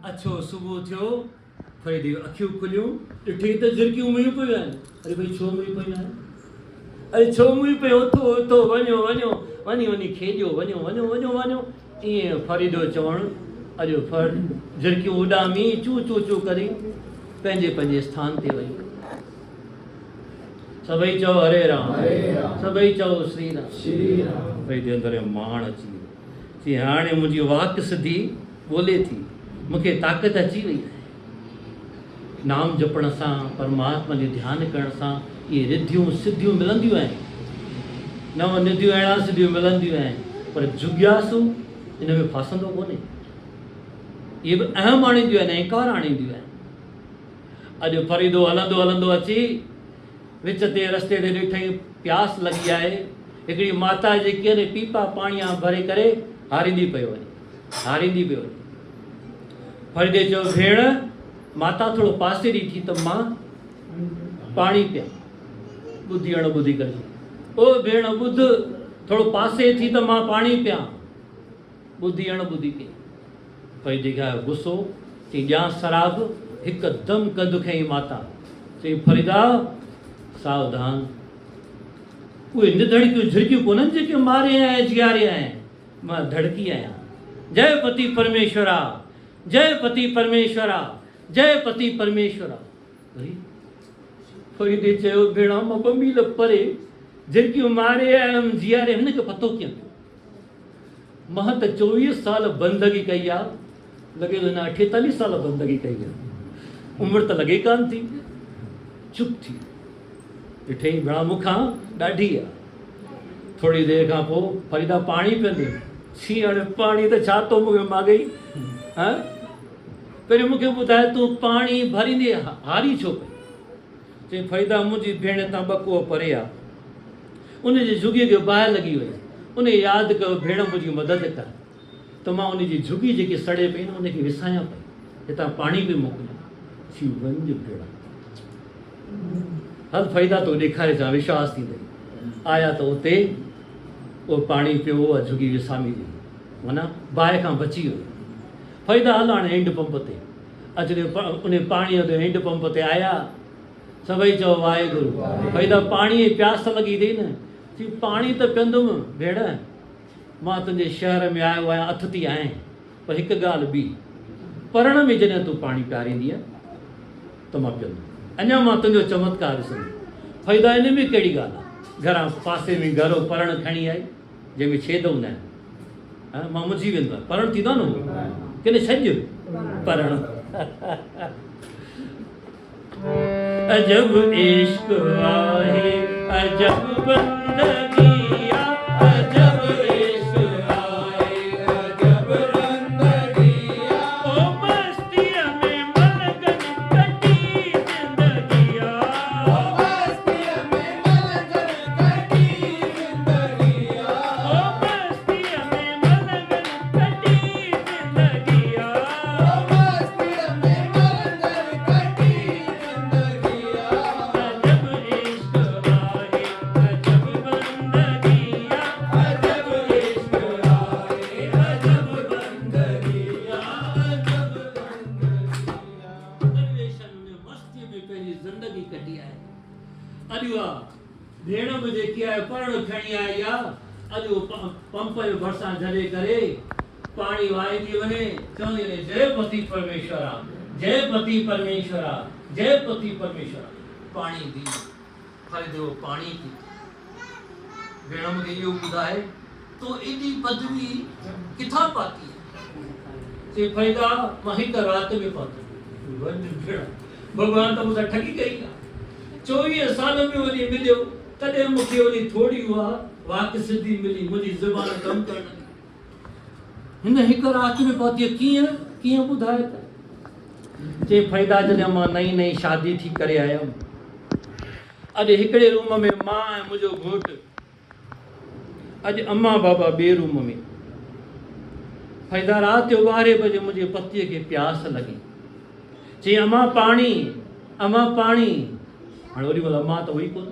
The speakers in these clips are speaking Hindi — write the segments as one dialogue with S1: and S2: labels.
S1: अच्छो सुबुह थियो फरीदी अखियूं खुलियूं ॾिठी त झिरकियूं मुंहिंजूं पियूं आहिनि। अरे भई छो मुंहिंजूं पियूं आहिनि? अरे छो मुंहिंजूं पियूं? उथो उथो वञो वञो वञी वञी खेॾियो वञो वञो वञो वञो। ईअं फरीदो चवणु अॼु झिरकियूं उॾामी चू चू चू करे पंहिंजे पंहिंजे स्थान ते वई। सभई चओ हरे राम, सभई चओ श्री राम। भई जे अंदरि माण अची वियो चई हाणे मुंहिंजी वाक सिधी ॿोले थी, मूंखे ताक़त अची वई आहे। नाम जपण सां परमात्मा जो ध्यानु करण सां इहे रिद्धियूं सिद्धियूं मिलंदियूं आहिनि। नव निधियूं अहिड़ा सिद्धियूं मिलंदियूं आहिनि, पर जुग्यासु इन में फासंदो कोन्हे। इहे बि अहम आणींदियूं आहिनि, अहंकार आणींदियूं आहिनि। अॼु फरीदो हलंदो हलंदो अची विच ते रस्ते ते ॾिठई प्यास लॻी आहे। हिकिड़ी माता जेकी आहे पीपा पाणीअ भरे करे हारींदी पियो वञे, हारींदी पियो वञे। फरीदे चयो भेण माता थोरो पासे ॾिठी त मां पाणी पिया। ॿुधी अणॿुधी करे ओ भेण ॿुध, थोरो पासे थी त मां पाणी पिया। ॿुधी अणॿुधी कई। फरीदे खे आयो गुस्सो, चई ॼां शराब। हिकदमि कदु खईं माता। चई फरीदा सावधान, उहे निधड़कियूं झिरकियूं कोन्हनि जेके मारे आया जीआरे आया। मां धड़की आहियां। जय पति परमेश्वरा, जय पति परमेश्वरा, जय पति परमेश्वरा। फरीदे चयो भेण मां 2 मील परे झिरकियूं मारे आयमि जीआरे, हिनखे पतो कीअं पियो? मां त 24 साल बंदगी कई आहे। लॻे थो हिन 48 साल बंदगी कई आहे, उमिरि त लॻे कान थी। चुप थी ॾिठई भेण मूंखां ॾाढी आहे। थोरी देरि खां पोइ फरीदा पाणी पीअंदी। छी हाणे पाणी त छा थो मूंखे माॻई? हा पहिरियों मूंखे ॿुधाए तूं पाणी भरींदे हारी छो पई? चई फरीदा मुंहिंजी भेण तां 2 कुओ परे आहे। उनजे झुॻीअ खे बाहि लॻी वई। उन यादि कयो भेण मुंहिंजी मदद कर। त मां उनजी झुॻी जेकी सड़े पई न उनखे विसायां पई, हितां पाणी बि मोकिलियां। छी वञ भेण, हल फरीदा तो ॾेखारे जा विश्वास थींदई। आया त उते उहो पाणी पियो, उहा झुॻी विसामी हुई, माना बाहि खां बची वई। फरीदा हल हाणे हैंड पंप ते अचनि। उन पाणीअ ते हैंड पंप ते आया। सभई चओ वाहेगुरु। फरीदा पाणीअ जी प्यास लॻी अथई न? चई पाणी त पीअंदुमि भेण, मां तुंहिंजे शहर में आयो आहियां, अतिथि आहियां, पर हिकु ॻाल्हि ॿी, परण में जॾहिं तूं पाणी पीआरींदीअ त मां पीअंदुमि। अञा मां तुंहिंजो चमत्कार ॾिसंदुमि। फरीदा इन में कहिड़ी ॻाल्हि आहे? घरां पासे में घरो परण खणी आई, जंहिंमें छेद हूंदा आहिनि। हा मां मुंझी वेंदो आहियां। परण थींदो आहे न किन छॼ परण। अजब इश्क आहे अजब बंदगी आहे, अजब इश्क आहे अजब बंदगी आहे। ओ मस्तीअ में मलगन कटी ज़िंदगी आहे, ओ मस्तीअ में मलगन कटी ज़िंदगी आहे, ओ मस्तीअ में मलगन कटी ज़िंदगी आहे, ओ मस्तीअ में मलगन कटी ज़िंदगी आहे। अजब इश्क आहे अजब बंदगी आहे, अजब इश्क आहे अजब बंदगी आहे, अजब बंदगी आहे। दरवेशन में मस्ती में पंहिंजी ज़िंदगी कटी आहे। अॼु उहा भेण बि जेकी आहे परण खणी आई आहे। अॼु पंप जे भरिसां झले करे पाणी वाहींदी वञे, चवंदी वञे जय पति परमेश्वरा, जय पति परमेश्वरा, जय पति परमेश्वरा। पाणी पी। फरीदो पाणी पी। भेण मूंखे इहो ॿुधाए तो एॾी पदवी किथां पाती? चई फरीदा मां हिकु राति में पाती। वञ भेण, भॻवान त मूंसां ठगी कई आहे। 24 साल में वञी मिलियो, तॾहिं मूंखे वरी थोरी उहा वाक सिधी मिली, मुंहिंजी ज़ुबान कमु करणु लॻी। हिन हिकु राति में पहुती। कीअं कीअं ॿुधाए त? चई फरीदा जॾहिं मां नई नई शादी थी करे आयमि, अॼु हिकिड़े रूम में मां ऐं मुंहिंजो घोटु, अॼु अम्मा बाबा ॿिए रूम में। फरीदा राति जो 12 बजे मुंहिंजे पतीअ खे प्यास लॻी। चई अम्मा पाणी, अम्मा पाणी। हाणे ओॾी महिल अम्मा त हुई कोन।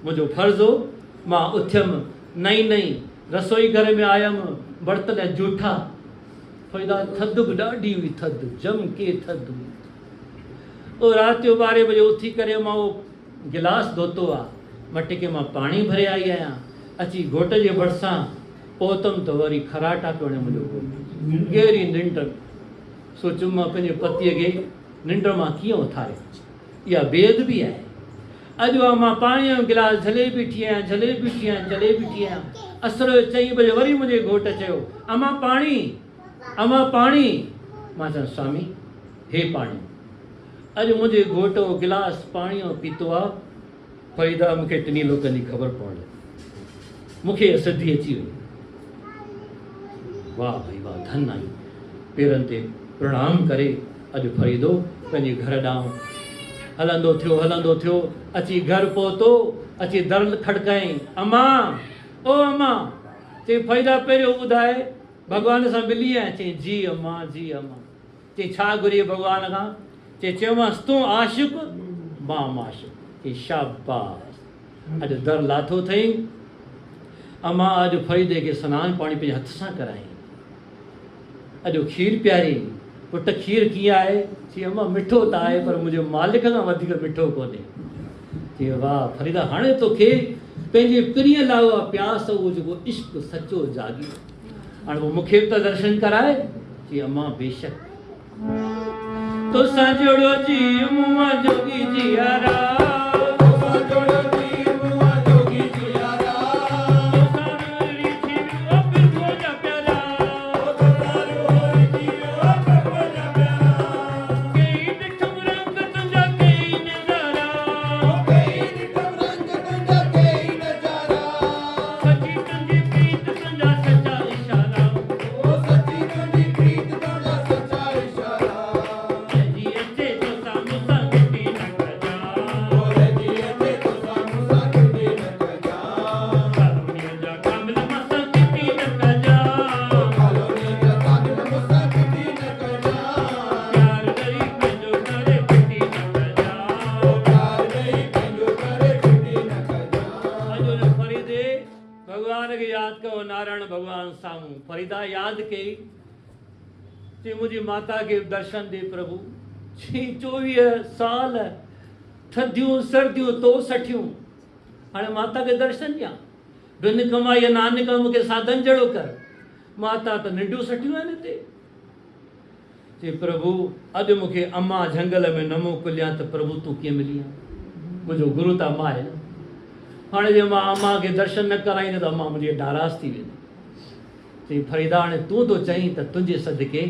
S1: मुंहिंजो फर्ज़ु हो, मां उथियमि, नई नई रसोई घर में आयमि, बर्तन जूठा फरीदा थधि बि ॾाढी हुई, थधि जम के थधि हुई। और राति जो 12 बजे उथी करे मां उहो गिलास धोतो आहे, मटिके मां पाणी भरे आई आहियां, अची घोट जे भरिसां पहुतमि त वरी खराटा पियो वणे मुंहिंजो घोटु, गहरी निंड। सोचियुमि मां पंहिंजे पतीअ खे निंड मां कीअं उथारे, इहा बेद बि आहे। अॼु मां पाणीअ जो गिलास झले बीठी आहियां। असर जो 4 बजे वरी मुंहिंजे घोट चयो, अमा पाणी। मां चयो स्वामी हे पाणी। अॼु मुंहिंजे घोट जो गिलास पाणी जो पीतो आहे। फरीदा मूंखे 3 लोकनि जी ख़बर पवण, मूंखे सिधी अची वई। वाह भाई वाह, धन आई। पेरनि ते प्रणाम करे अॼु फरीदो पंहिंजे घर ॾांहुं हलंदो थियो। अची घर पहुतो, अची दर खड़काई, अमा ओ अमा। चई फरीदा पहिरियों ॿुधाए भॻवान सां मिली आहीं? चई जी अमा। चई छा घुरी भॻवान खां? चयोमांसि तूं आशिक़, मां माशिक़। चई शाबाश। अॼु दर लाथो अथई। अमा अॼु फरीदे खे सनानु पाणी पंहिंजे हथ सां कराई। अॼु खीर पियारी। पुट खीर कीअं आहे? चई अमा मिठो त आहे, पर मुंहिंजे मालिक खां वधीक मिठो कोन्हे। चई वाह फरीदा, हाणे तोखे पंहिंजे प्रिय लाइ उहा प्यास, उहो जेको इश्क सचो जागी, हाणे उहो मूंखे बि त दर्शन कराए। चई अमा बेशक। तोसां जोड़ो जी मुआ जोगी जियारा, नारायण भगवान सामूं फरीदा याद कई। चई मुंहिंजी माता खे दर्शन दे प्रभु। चई 24 साल थधियूं सर्दियूं तो सठियूं, हाणे माता खे दर्शन ॾियां? बिन कमाईअ नानक मूंखे साधन जहिड़ो कर। माता त निंडियूं सठियूं आहिनि हिते। चई प्रभु अॼु मूंखे अम्मा झंगल में न मोकिलियां त प्रभु तूं कीअं मिली आहे? मुंहिंजो गुरु त अम्मा आहे न। हाणे जे मां अम्मा खे दर्शन न कराईंदे त अम्मा मुंहिंजी नाराज़ थी वेंदी। चई फरीदा हाणे तूं तो चईं त तुंहिंजे सदके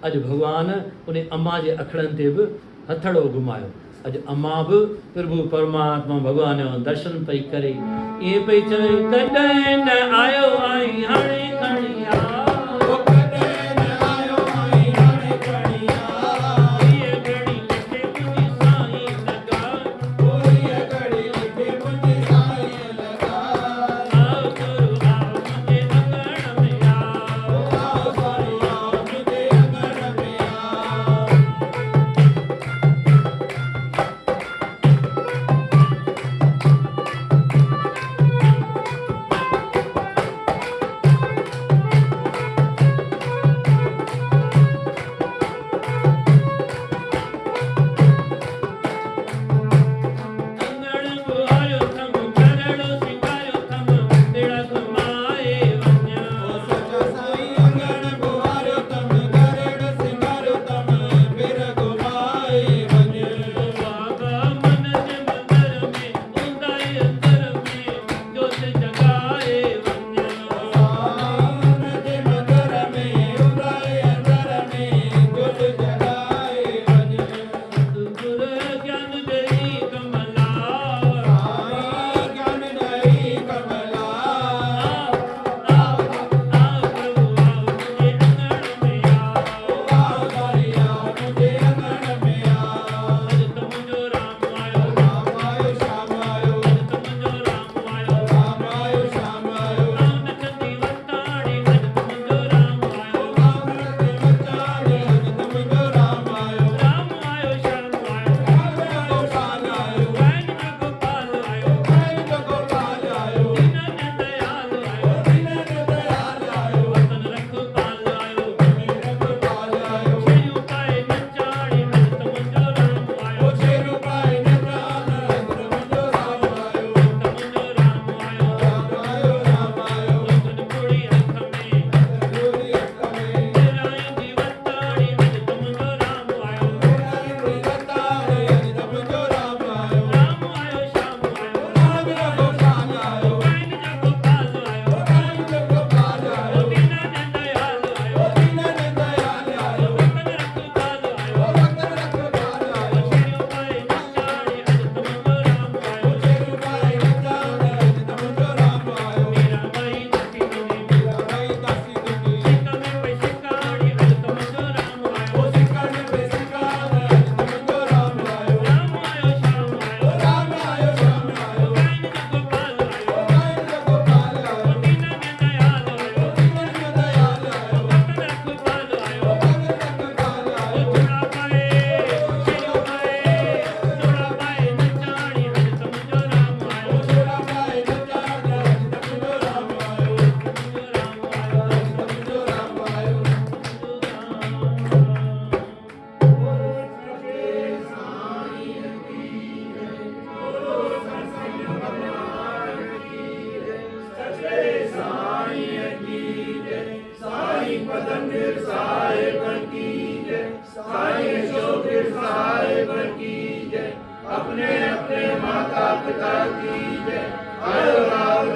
S1: अॼु भॻवान उन अम्मा जे अखड़नि ते बि हथड़ो घुमायो। अॼु अम्मा बि प्रभु परमात्मा भॻवान जो दर्शन पई करे, ईअं पई चवे कॾहिं न आयो आई हाणे खणी आ।
S2: अपने अपने माता पिता की जय। हर राम